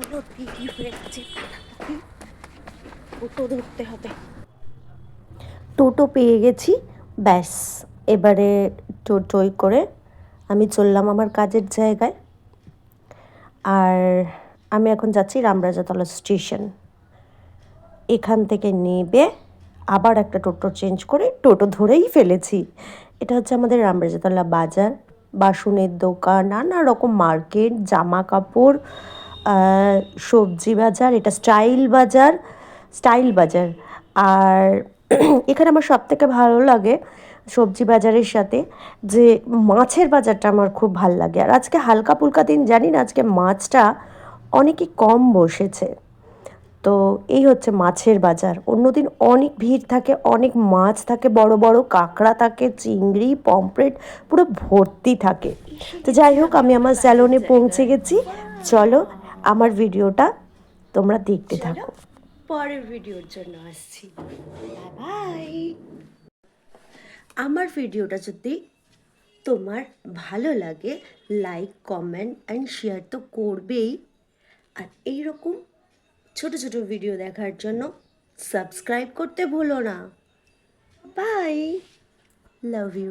চলো দেরি হয়ে গেছে, টোটো ধরতে হবে। টোটো পেয়ে গেছি, ব্যাস এবারে টোটোয় করে আমি চললাম আমার কাজের জায়গায়। আর আমি এখন যাচ্ছি রামরাজাতলা স্টেশন। এখান থেকে নেবে আবার একটা টোটো চেঞ্জ করে টোটো ধরেই ফেলেছি। এটা হচ্ছে আমাদের রামরাজাতলা বাজার, বাসনের দোকান, নানা রকম মার্কেট, জামা কাপড়, সবজি বাজার। এটা স্টাইল বাজার। আর এখানে আমার সবথেকে ভালো লাগে সবজি বাজারের সাথে যে মাছের বাজারটা আমার খুব ভাল লাগে। আর আজকে হালকা ফুলকা দিন, জানি না আজকে মাছটা অনেকই কম বসেছে। তো এই হচ্ছে মাছের বাজার। অন্যদিন অনেক ভিড় থাকে, অনেক মাছ থাকে, বড় বড় কাঁকড়া থাকে, চিংড়ি, পমফ্রেট পুরো ভর্তি থাকে। তো যাই হোক, আমি আমার স্যালনে পৌঁছে গেছি। চলো আমার ভিডিওটা তোমরা দেখতে থাকো। পরের ভিডিওর জন্য আসছি। বাই। আমার ভিডিওটা যদি তোমার ভালো লাগে, লাইক, কমেন্ট অ্যান্ড শেয়ার তো করবেই। আর এইরকম ছোট ছোট ভিডিও দেখার জন্য সাবস্ক্রাইব করতে ভুলো না। Bye, love you.